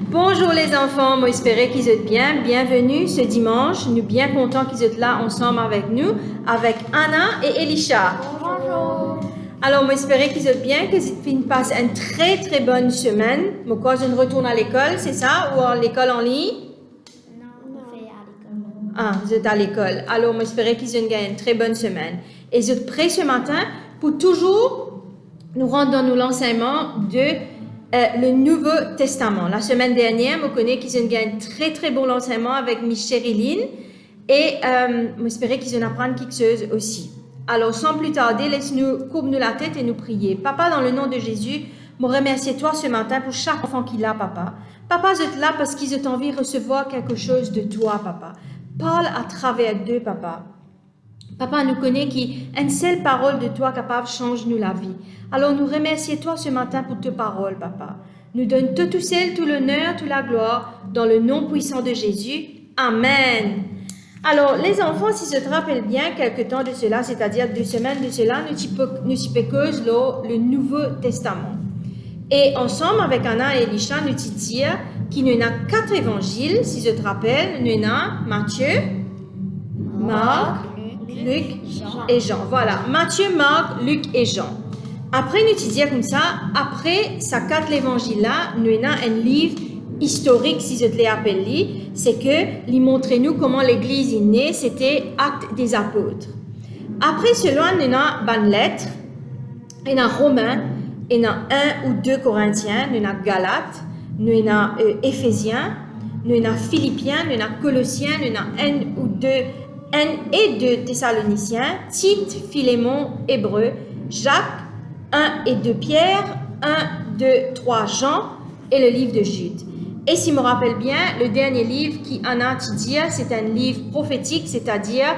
Bonjour les enfants, moi j'espère qu'ils êtes bien. Bienvenue ce dimanche. Nous sommes bien contents qu'ils êtes là ensemble avec nous, avec Anna et Elisha. Bonjour. Alors moi j'espère qu'ils êtes bien, qu'ils passent une très bonne semaine. Moi quand je retourne à l'école, c'est ça? Ou à l'école en ligne? Non, on fait à l'école. Ah, vous êtes à l'école. Alors moi j'espère qu'ils ont une très bonne semaine. Et vous êtes prêts ce matin pour toujours nous rendre dans nos enseignements de le Nouveau Testament. La semaine dernière, je connais qu'ils ont gagné un très bon enseignement avec Micheline et j'espère qu'ils vont apprendre quelque chose aussi. Alors, sans plus tarder, laisse-nous courbe-nous la tête et nous prier. Papa, dans le nom de Jésus, je remercie toi ce matin pour chaque enfant qu'il a, papa. Papa, je suis là parce qu'ils ont envie de recevoir quelque chose de toi, papa. Parle à travers d'eux, papa. Papa nous connaît qu'une seule parole de toi capable change-nous la vie. Alors nous remercions toi ce matin pour tes paroles, papa. Nous donne tout seul, tout l'honneur, toute la gloire, dans le nom puissant de Jésus. Amen. Alors, les enfants, si je te rappelle bien, quelque temps de cela, c'est-à-dire 2 semaines de cela, nous cause le Nouveau Testament. Et ensemble, avec Anna et Elisha, nous disons qu'il y en a 4 évangiles, si je te rappelle. Nous avons Matthieu, Marc, Luc et Jean. Voilà, Matthieu, Marc, Luc et Jean. Après, nous disons comme ça, après ces 4 évangiles-là, nous avons un livre historique, si je te l'ai appelé, c'est que il montre-nous comment l'Église est née, c'était Actes des Apôtres. Après cela, nous avons une lettre, nous avons Romains, nous avons 1 ou 2 Corinthiens, nous avons Galates, nous avons Éphésiens, nous avons Philippiens, nous avons Colossiens, nous avons 1 ou 2 et 2 Thessaloniciens, Tite, Philémon, Hébreu, Jacques, 1 et 2 Pierre, 1, 2, 3 Jean et le livre de Jude. Et si je me rappelle bien, le dernier livre qui Anna a dit, c'est un livre prophétique, c'est-à-dire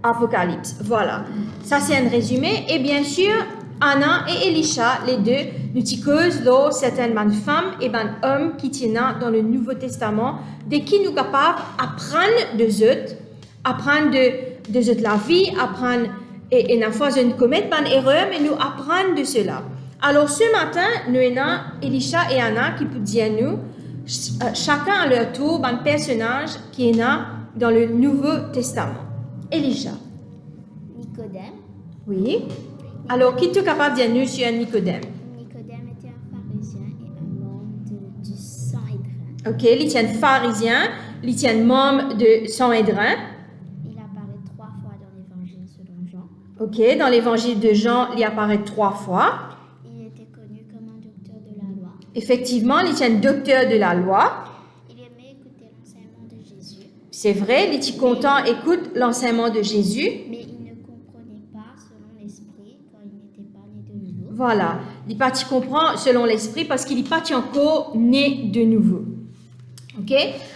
Apocalypse. Voilà. Ça, c'est un résumé. Et bien sûr, Anna et Elisha, les deux, nous causent certaines femmes et hommes qui tiennent dans le Nouveau Testament, de qui nous sommes capables d'apprendre de eux, apprendre de la vie, apprendre, et une fois nous commettons une erreur, mais nous apprendre de cela. Alors ce matin, nous avons Elisha et Anna qui peuvent dire nous, chacun à leur tour, un personnage qui est là dans le Nouveau Testament. Elisha. Nicodème. Oui. Alors, qui est capable de dire nous sur Nicodème? Nicodème était un pharisien et un membre du Sanhédrin. Ok, il tient pharisien, il tient membre de Sanhédrin. Il apparaît 3 fois dans l'évangile selon Jean. Ok, dans l'évangile de Jean, il apparaît 3 fois. Il était connu comme un docteur de la loi. Effectivement, il tient docteur de la loi. Il aimait écouter l'enseignement de Jésus. C'est vrai, il est content, écoute l'enseignement de Jésus. Mais il ne comprenait pas selon l'esprit quand il n'était pas né de nouveau. Voilà, il n'est pas comprend selon l'esprit parce qu'il n'est pas encore né de nouveau. Ok?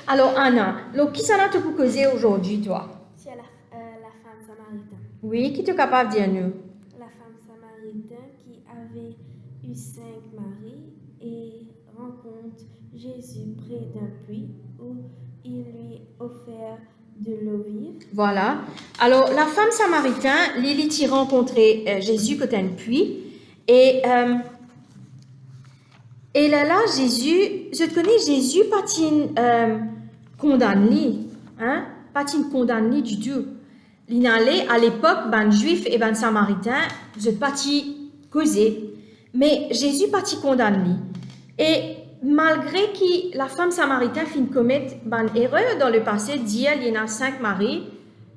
Alors Anna, qui s'en a te pour causer aujourd'hui, toi? C'est la femme samaritaine. Oui, qui est capable de dire nous? La femme samaritaine qui avait eu 5 maris et rencontre Jésus près d'un puits où il lui offert de l'eau vive. Voilà. Alors, la femme samaritaine, Lily y rencontré Jésus côté un puits et là, Jésus, je te connais, Jésus pas condamné, hein? Pas condamné du tout. Il allait à l'époque, ben juif et ben samaritain, je pas causé, mais Jésus pas condamné. Et malgré que la femme samaritaine fin commettre une erreur dans le passé, dire il y en a 5 maris,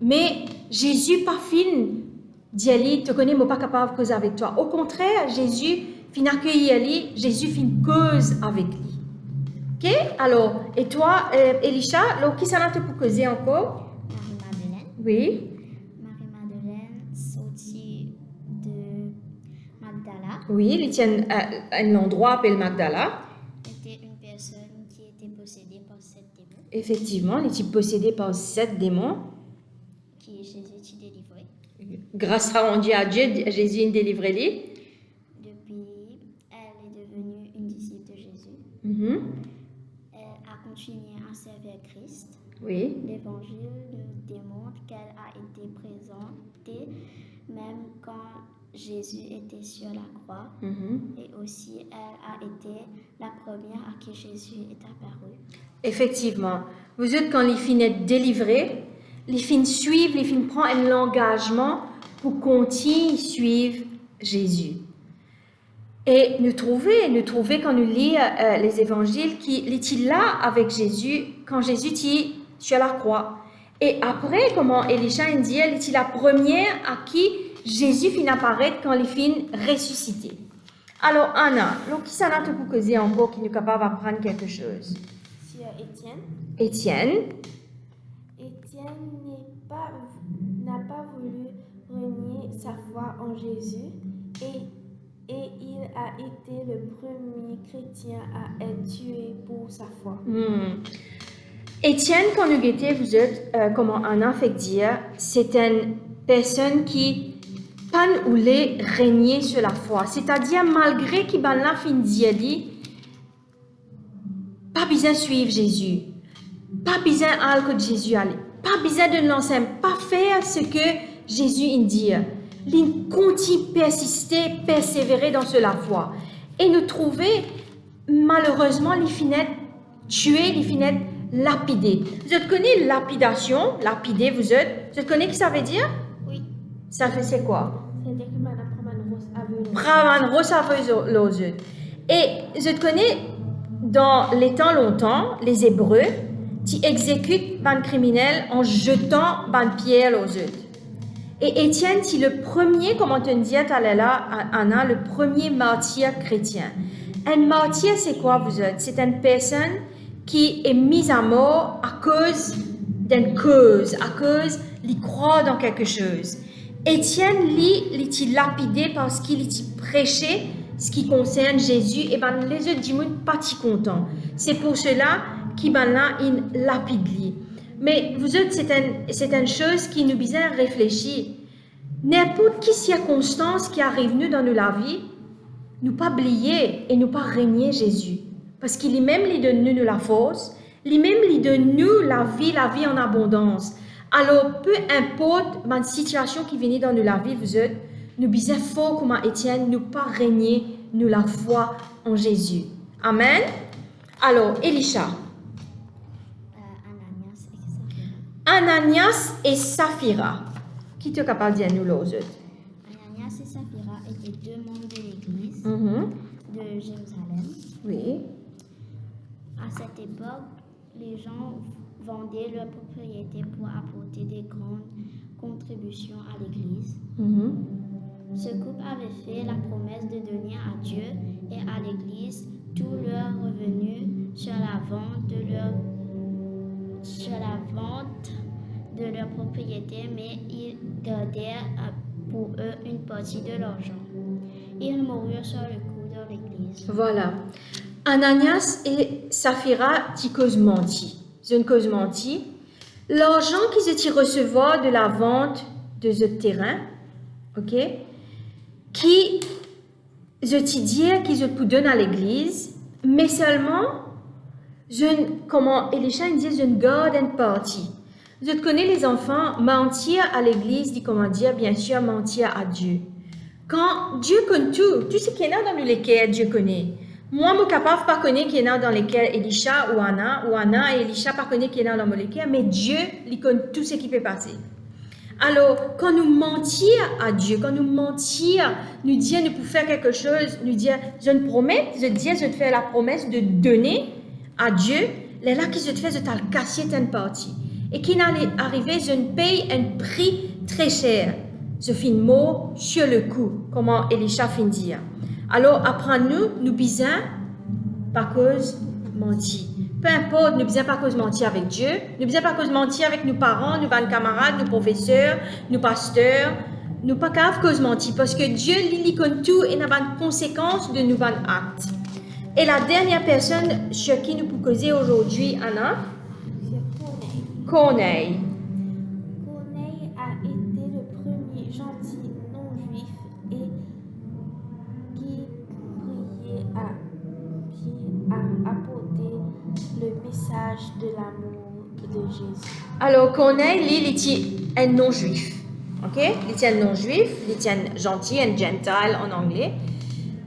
mais Jésus pas fin dire te connais, moi pas capable de causer avec toi. Au contraire, Jésus fin accueillir lui, Jésus fin cause avec lui. Ok? Alors, et toi, Elisha, qui s'en a te pour causer encore? Marie-Madeleine. Oui. Marie-Madeleine sortit de Magdala. Oui, il tient un endroit appelé Magdala. Était une personne qui était possédée par 7 démons. Effectivement, il est possédé par 7 démons. Qui Jésus a délivré. Grâce à Dieu, Jésus a délivré lui. Depuis, elle est devenue une disciple de Jésus. Mm-hmm. Elle a continué à servir Christ. Oui. L'Évangile nous démontre qu'elle a été présentée même quand Jésus était sur la croix et aussi elle a été la première à qui Jésus est apparu. Effectivement. Vous êtes quand les filles sont délivrées, les filles suivent, les filles prennent l'engagement pour continuer à suivre Jésus. Et nous trouvons quand nous lisons les évangiles qu'il était là avec Jésus quand Jésus était sur la croix. Et après, comment Elisha dit, elle était la première à qui Jésus finit apparaître quand les filles ressuscitées. Alors, Anna, qui ça n'a pas causer encore qui nous capable d'apprendre quelque chose? Sur Étienne. Étienne. Étienne n'a pas voulu renier sa foi en Jésus et il a été le premier chrétien à être tué pour sa foi. Étienne, quand nous guettons, vous êtes, comment Anna fait dire, c'est une personne qui pas voulait régner sur la foi. C'est-à-dire, malgré qu'il a la fin dire, pas besoin de suivre Jésus, pas besoin d'aller que Jésus allait, pas besoin de l'enseigner, pas faire ce que Jésus dit. Il continue persister, persévérer dans la foi. Et nous trouvons, malheureusement, les finettes tuées, les finettes lapidées. Vous connaissez lapidation, lapider, vous connaissez ce que ça veut dire? Oui. Ça fait c'est quoi? C'est-à-dire que madame prend une rose aveugle. Prend une rose aveugle. Et je connais, dans les temps longtemps, les Hébreux, qui exécutent un criminel en jetant une pierre aux yeux. Et Étienne, c'est le premier, comme on te dit, Anna, le premier martyr chrétien. Un martyr, c'est quoi vous êtes? C'est une personne qui est mise à mort à cause d'une cause, à cause qu'il croit dans quelque chose. Étienne, il était lapidé parce qu'il était prêché ce qui concerne Jésus, et ben les autres disent pas si contents. C'est pour cela qu'il ben là, il lapide lui. Mais vous autres, c'est une chose qui nous besoin réfléchir. N'importe quelle circonstance qui arrive nous dans la vie, nous pas oublier et nous pas régner Jésus. Parce qu'il est même lui donne nous la force, il même lui donne nous la vie en abondance. Alors, peu importe la situation qui vient dans la vie, vous autres, nous besoin fort comme Étienne, nous pas régner nous la foi en Jésus. Amen. Alors, Elisha. Ananias et Saphira. Qui est capable de dire nous l'autre? Ananias et Saphira étaient deux membres de l'église de Jérusalem. Oui. À cette époque, les gens vendaient leurs propriétés pour apporter des grandes contributions à l'église. Ce couple avait fait la promesse de donner à Dieu et à l'église tous leurs revenus sur la vente de leur propriété, mais ils gardèrent pour eux une partie de l'argent. Ils moururent sur le coup dans l'église. Voilà. Ananias et Saphira qui causent menti. C'est une cause menti. L'argent qu'ils étaient recevoir de la vente de ce terrain, ok, qui je t'ai dit qu'ils pu donner à l'église, mais seulement, comment Elisha dit, je garde une partie. Je connais les enfants, mentir à l'église, dit comment dire, bien sûr, mentir à Dieu. Quand Dieu connaît tout ce qui est là dans lesquels Dieu connaît. Moi, je ne suis capable de pas connaître qui est là dans lesquels Elisha ou Anna et Elisha pas connaît qui est là dans lesquels, mais Dieu, il connaît tout ce qui peut passer. Alors, quand nous mentir à Dieu, quand nous mentir, nous dire nous pouvons faire quelque chose, nous dire je ne promets, je dis je te fais la promesse de donner à Dieu, là qui je te fais, je t'ai cassé une partie. Et qui n'allait arriver, je ne paye un prix très cher. Je finis mot sur le coup, comment Elisha finit dire. Alors, apprends-nous besoin par cause mentir. Peu importe, nous besoin par cause mentir avec Dieu, nous besoin par cause mentir avec nos parents, nos camarades, nos professeurs, nos pasteurs, nous pas grave cause mentir parce que Dieu lui connaît tout et n'a pas de conséquences de nos actes. Et la dernière personne sur qui nous pouvons causer aujourd'hui, Anna, Corneille. Corneille a été le premier gentil non-juif et qui priait à apporter le message de l'amour de Jésus. Alors Corneille, lui, il était un non-juif. OK? Les tiennent non-juifs, les tiennent gentils, and gentile en anglais.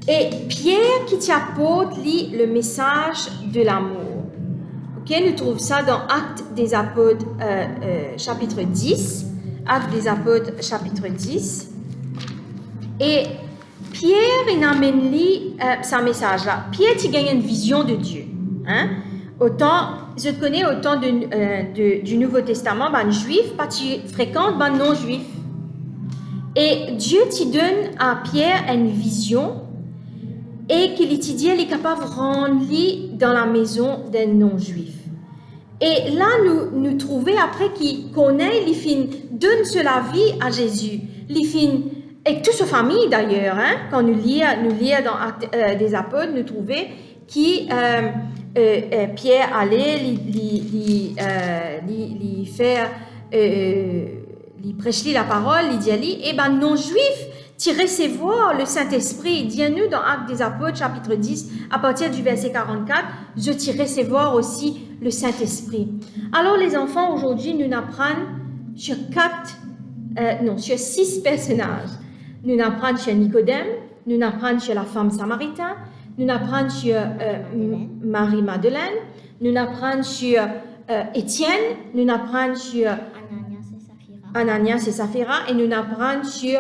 Et Pierre qui t'apporte le message de l'amour. OK? Nous trouvons ça dans Actes des Apôtres, chapitre 10. Actes des Apôtres, chapitre 10. Et Pierre, il amène sa message là. Pierre, tu gagnes une vision de Dieu. Hein? Je te connais autant du Nouveau Testament, ben juif, pas tu fréquentes, ben non juif. Et Dieu te donne à Pierre une vision et qu'il te dit, il est capable de rendre dans la maison d'un non-juif. Et là, nous trouvons après qu'il connaît, il donne la vie à Jésus. Il et toute sa famille d'ailleurs, hein, quand nous lisons dans Actes des Apôtres, nous trouvons qui Pierre allait lui faire lui prêcher la parole, lui dire et ben non juif tu recevoir le Saint-Esprit. Dis-nous dans Actes des Apôtres chapitre 10 à partir du verset 44, je t'y recevoir aussi le Saint-Esprit. Alors les enfants, aujourd'hui nous apprenons sur 6 personnages. Nous apprenons sur Nicodème, nous apprenons sur la femme samaritaine, nous apprenons sur Marie-Madeleine, nous apprenons sur Étienne, nous apprenons sur Ananias et Saphira, et nous apprenons sur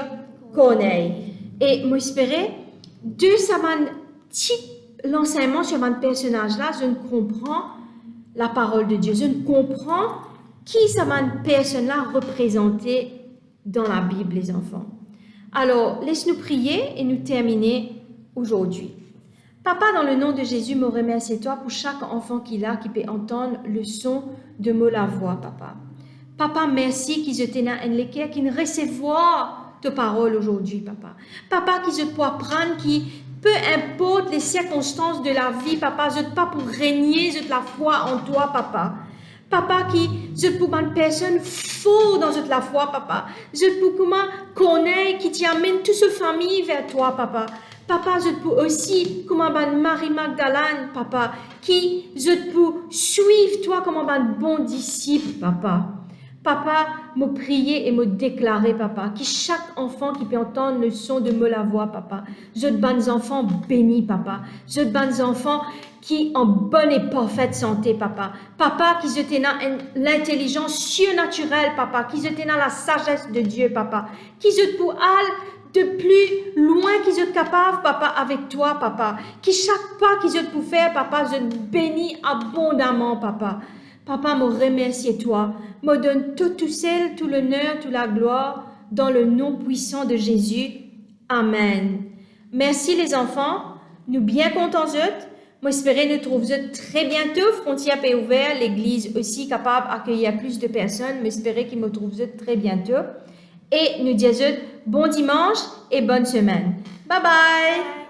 Corneille. Et moi, j'espérais, de l'enseignement sur ce personnage-là, je ne comprends la parole de Dieu. Je ne comprends qui cette personne-là représentait dans la Bible, les enfants. Alors, laisse-nous prier et nous terminer aujourd'hui. Papa, dans le nom de Jésus, me remercie toi pour chaque enfant qui peut entendre le son de la voix, papa. Papa, merci qu'ils étaient dans un l'équerre, qui ne recevoir ta parole aujourd'hui, papa. Papa, qu'ils se puissent apprendre, qui, peu importe les circonstances de la vie, papa, je pas pour régner, je la foi en toi, papa. Papa, qui, je pour une personne forte dans la foi, papa. Je pour comment connaître, qui t'y amène toute sa famille vers toi, papa. Papa, je peux aussi, comme Marie-Magdalene, papa, qui, je peux suivre toi comme un bon disciple, papa. Papa, me prier et me déclarer, papa, que chaque enfant qui peut entendre le son de la voix, papa, je te bonnes enfants bénis, papa. Je te bonnes enfants qui en bonne et parfaite santé, papa. Papa, qui étaient dans l'intelligence surnaturelle, papa, qui étaient dans la sagesse de Dieu, papa, qui se pour aller de plus loin qu'ils sont capables, papa, avec toi, papa. Qui chaque pas qu'ils ont pour faire, papa, je te bénis abondamment, papa. Papa, me remercie toi, me donne tout seul, tout l'honneur, toute la gloire, dans le nom puissant de Jésus. Amen. Merci les enfants, nous bien contents d'eux. Moi, j'espère nous trouver très bientôt. Frontières est ouverte, l'église aussi capable d'accueillir plus de personnes. Mais j'espère qu'ils me trouvent très bientôt. Et nous disons bon dimanche et bonne semaine. Bye bye.